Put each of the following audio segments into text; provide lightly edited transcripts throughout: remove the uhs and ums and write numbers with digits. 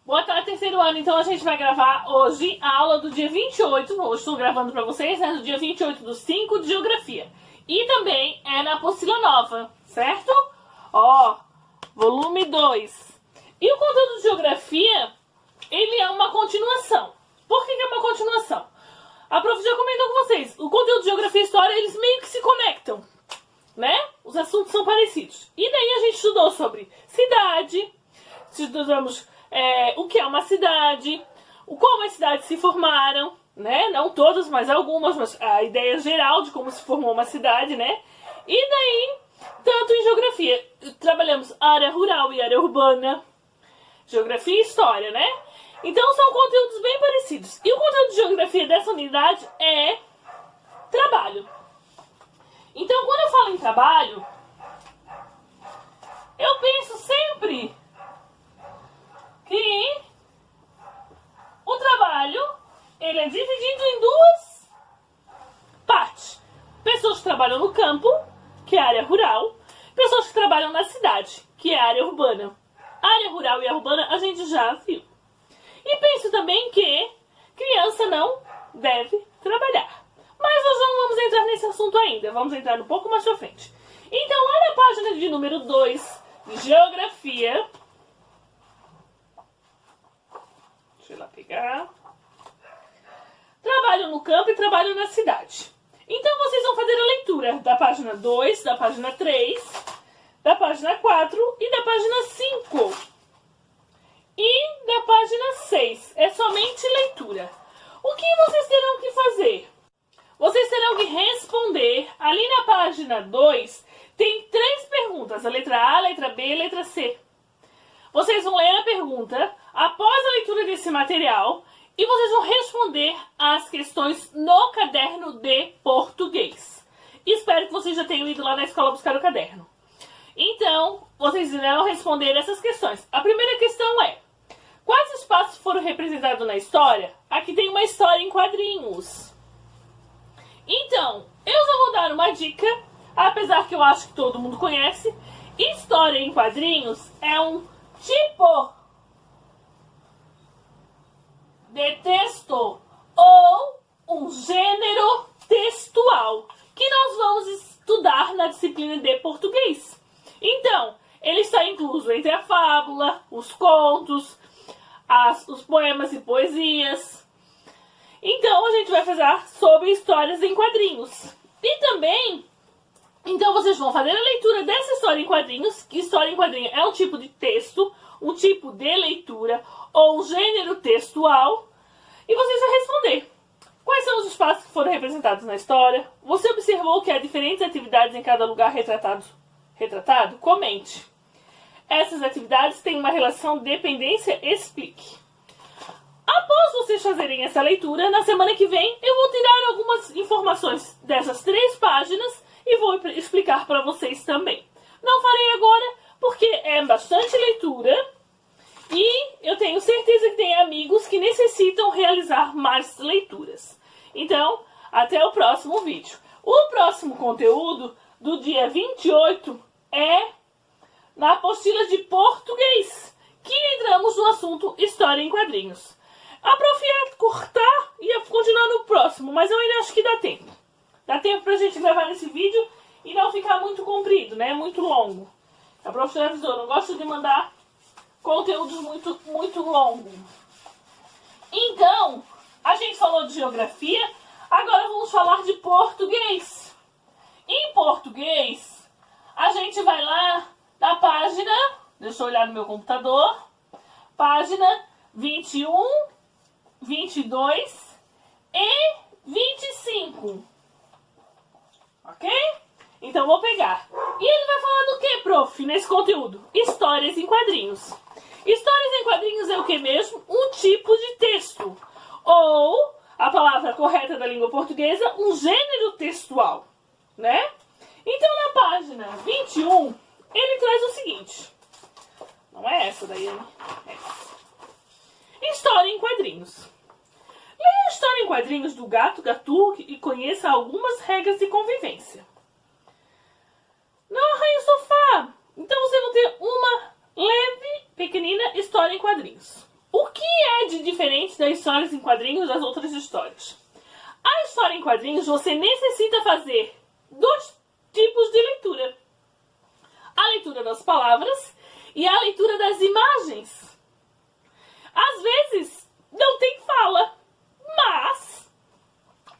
Boa tarde, terceiro ano. Então a gente vai gravar hoje a aula do dia 28. Hoje estou gravando para vocês, né? Do dia 28/5 de Geografia. E também é na apostila nova, certo? Ó, volume 2. E o conteúdo de Geografia, ele é uma continuação. Por que é uma continuação? A prof já comentou com vocês. O conteúdo de Geografia e História, eles meio que se conectam, né? Os assuntos são parecidos. E daí a gente estudou sobre cidade, estudamos o que é uma cidade, como as cidades se formaram, né? Não todas, mas algumas, mas a ideia geral de como se formou uma cidade, né? E daí, tanto em geografia, trabalhamos área rural e área urbana, geografia e história, né? Então são conteúdos bem parecidos. E o conteúdo de geografia dessa unidade é trabalho. Então quando eu falo em trabalho, eu penso sempre que o trabalho, ele é dividido em duas partes. Pessoas que trabalham no campo, que é a área rural, pessoas que trabalham na cidade, que é a área urbana. A área rural e a urbana a gente já viu. E penso também que criança não deve trabalhar. Mas nós não vamos entrar nesse assunto ainda, vamos entrar um pouco mais pra frente. Então lá na página de número 2 de Geografia, deixa eu ir lá pegar. Trabalho no campo e trabalho na cidade. Então vocês vão fazer a leitura da página 2, da página 3, da página 4 e da página 5. E da página 6. É somente leitura. O que vocês terão que fazer? Vocês terão que responder. Ali na página 2 tem 3 perguntas. A letra A, a letra B e a letra C. Vocês vão ler a pergunta após a leitura desse material e vocês vão responder as questões no caderno de português. Espero que vocês já tenham ido lá na escola buscar o caderno. Então, vocês irão responder essas questões. A primeira questão é: quais espaços foram representados na história? Aqui tem uma história em quadrinhos. Então, eu só vou dar uma dica, apesar que eu acho que todo mundo conhece. História em quadrinhos é um tipo de texto ou um gênero textual que nós vamos estudar na disciplina de português. Então, ele está incluso entre a fábula, os contos, os poemas e poesias. Então a gente vai fazer sobre histórias em quadrinhos. E também, então vocês vão fazer a leitura dessa história em quadrinhos, que história em quadrinho é um tipo de texto, um tipo de leitura ou um gênero textual. E vocês vão responder: quais são os espaços que foram representados na história? Você observou que há diferentes atividades em cada lugar retratado? Comente. Essas atividades têm uma relação dependência? Explique. Após vocês fazerem essa leitura, na semana que vem eu vou tirar algumas informações dessas 3 páginas e vou explicar para vocês também. Não farei agora porque é bastante leitura e eu tenho certeza que tem amigos que necessitam realizar mais leituras. Então, até o próximo vídeo. O próximo conteúdo do dia 28 é na apostila de português, que entramos no assunto História em Quadrinhos. A prof ia cortar e ia continuar no próximo, mas eu ainda acho que dá tempo. Dá tempo pra gente gravar nesse vídeo e não ficar muito comprido, né? Muito longo. A prof já avisou, não gosto de mandar conteúdos muito longos. Então, a gente falou de geografia, agora vamos falar de português. Em português, a gente vai lá na página, deixa eu olhar no meu computador, página 21, 22 e 25. Ok? Então vou pegar. E ele vai falar do que, prof, nesse conteúdo? Histórias em quadrinhos. Histórias em quadrinhos é o que mesmo? Um tipo de texto. Ou, a palavra correta da língua portuguesa, um gênero textual, né? Então na página 21, ele traz o seguinte. Não é essa daí, né? É essa. História em quadrinhos. Leia a história em quadrinhos do Gato Gaturk e conheça algumas regras de convivência. Não arranhe o sofá. Então você vai ter uma leve, pequenina história em quadrinhos. O de diferente das histórias em quadrinhos das outras histórias? A história em quadrinhos, você necessita fazer dois tipos de leitura. A leitura das palavras e a leitura das imagens. Às vezes, não tem fala, mas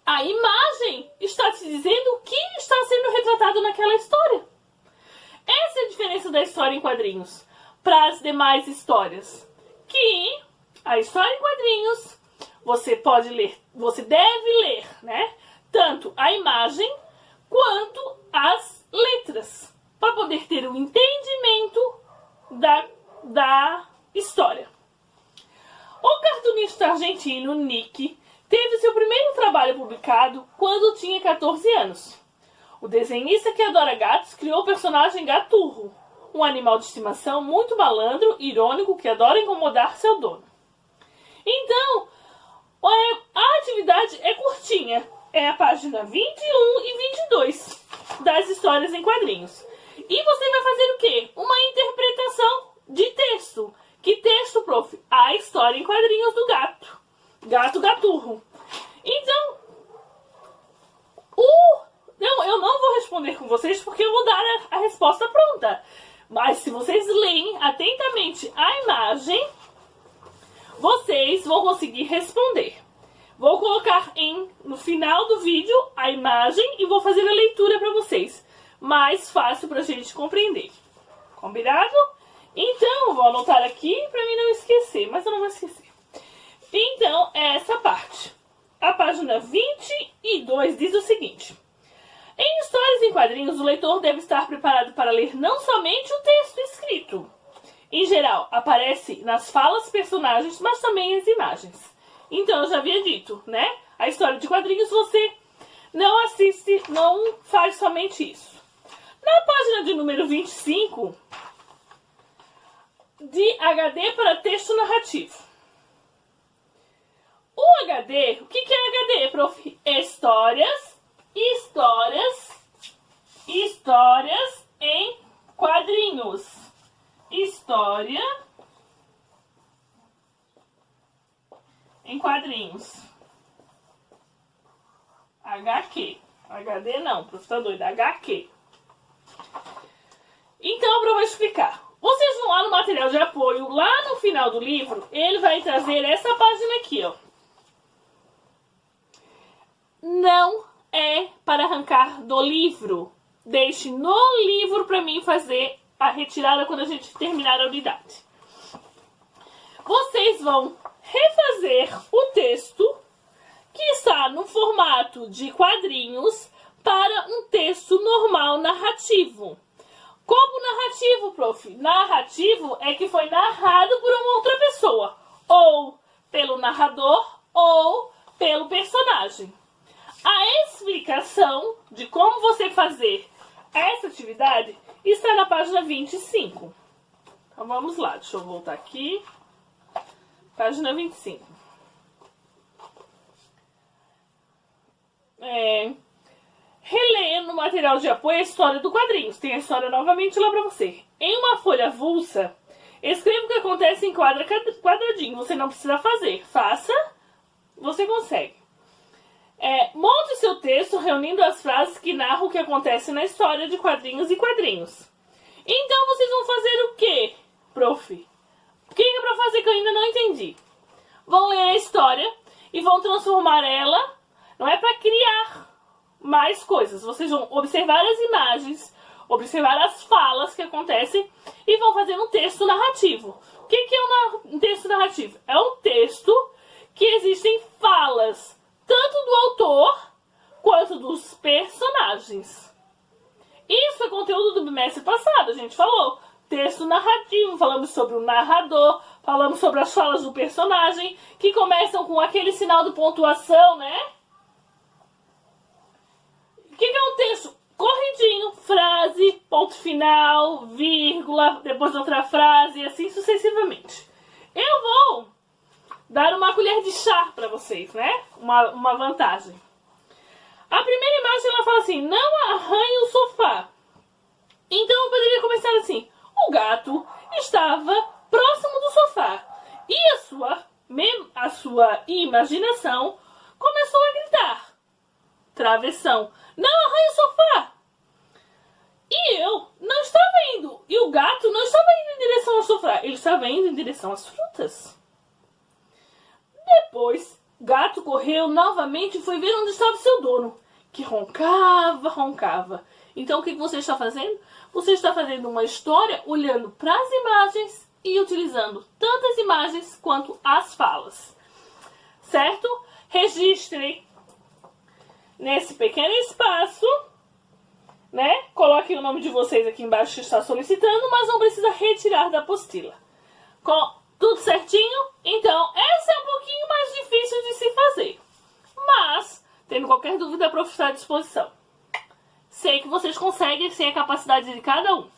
a imagem está te dizendo o que está sendo retratado naquela história. Essa é a diferença da história em quadrinhos para as demais histórias. Que a história em quadrinhos, você pode ler, você deve ler, né? Tanto a imagem quanto as letras, para poder ter um entendimento da história. O cartunista argentino Nick teve seu primeiro trabalho publicado quando tinha 14 anos. O desenhista que adora gatos criou o personagem Gaturro, um animal de estimação muito malandro e irônico que adora incomodar seu dono. Então, a atividade é curtinha. É a página 21 e 22 das histórias em quadrinhos. E você vai fazer o quê? Uma interpretação de texto. Que texto, prof? A história em quadrinhos do gato. Gato Gaturro. Então, eu não vou responder com vocês porque eu vou dar a resposta pronta. Mas se vocês leem atentamente a imagem, vocês vão conseguir responder. Vou colocar no final do vídeo a imagem e vou fazer a leitura para vocês. Mais fácil para a gente compreender. Combinado? Então, vou anotar aqui para mim não esquecer, mas eu não vou esquecer. Então, é essa parte. A página 22 diz o seguinte. Em histórias em quadrinhos, o leitor deve estar preparado para ler não somente o texto escrito. Em geral, aparece nas falas personagens, mas também as imagens. Então, eu já havia dito, né? A história de quadrinhos, você não assiste, não faz somente isso. Na página de número 25, de HD para texto narrativo. O HD, o que é HD, prof? Histórias em quadrinhos. História em quadrinhos. HQ. HD não, prof, tá doido. HQ. Então, eu vou explicar. Vocês vão lá no material de apoio, lá no final do livro, ele vai trazer essa página aqui, ó. Não é para arrancar do livro. Deixe no livro para mim fazer a retirada quando a gente terminar a unidade. Vocês vão refazer o texto que está no formato de quadrinhos para um texto normal narrativo. Como narrativo, prof? Narrativo é que foi narrado por uma outra pessoa, ou pelo narrador, ou pelo personagem. A explicação de como você fazer essa atividade está na página 25. Então vamos lá, deixa eu voltar aqui. Página 25. Releia no material de apoio a história do quadrinhos. Tem a história novamente lá para você. Em uma folha avulsa, escreva o que acontece em quadradinho. Você não precisa fazer. Faça, você consegue. Monte seu texto reunindo as frases que narram o que acontece na história de quadrinhos e quadrinhos. Então vocês vão fazer o quê, prof? O que é para fazer que eu ainda não entendi? Vão ler a história e vão transformar ela. Não é para criar mais coisas. Vocês vão observar as imagens, observar as falas que acontecem e vão fazer um texto narrativo. O que é um texto narrativo? É um texto que existem falas, tanto do autor quanto dos personagens. Isso é conteúdo do bimestre passado, a gente falou. Texto narrativo, falamos sobre o narrador, falamos sobre as falas do personagem, que começam com aquele sinal de pontuação, né? O que é um texto? Corridinho, frase, ponto final, vírgula, depois outra frase, e assim sucessivamente. Eu vou dar uma colher de chá para vocês, né? Uma vantagem. A primeira imagem, ela fala assim, não arranhe o sofá. Então eu poderia começar assim, o gato estava próximo do sofá e a sua a sua imaginação começou a gritar: travessão, não arranhe o sofá! E eu não estava indo. E o gato não estava indo em direção ao sofá. Ele estava indo em direção às frutas. Depois, o gato correu novamente e foi ver onde estava seu dono, que roncava, roncava. Então, o que você está fazendo? Você está fazendo uma história olhando para as imagens e utilizando tantas imagens quanto as falas. Certo? Registre nesse pequeno espaço, né? Coloquem o nome de vocês aqui embaixo que está solicitando, mas não precisa retirar da apostila. Com tudo certinho? Então, essa é um pouquinho mais difícil de se fazer. Mas, tendo qualquer dúvida, a prof está à disposição. Sei que vocês conseguem, sem a capacidade de cada um.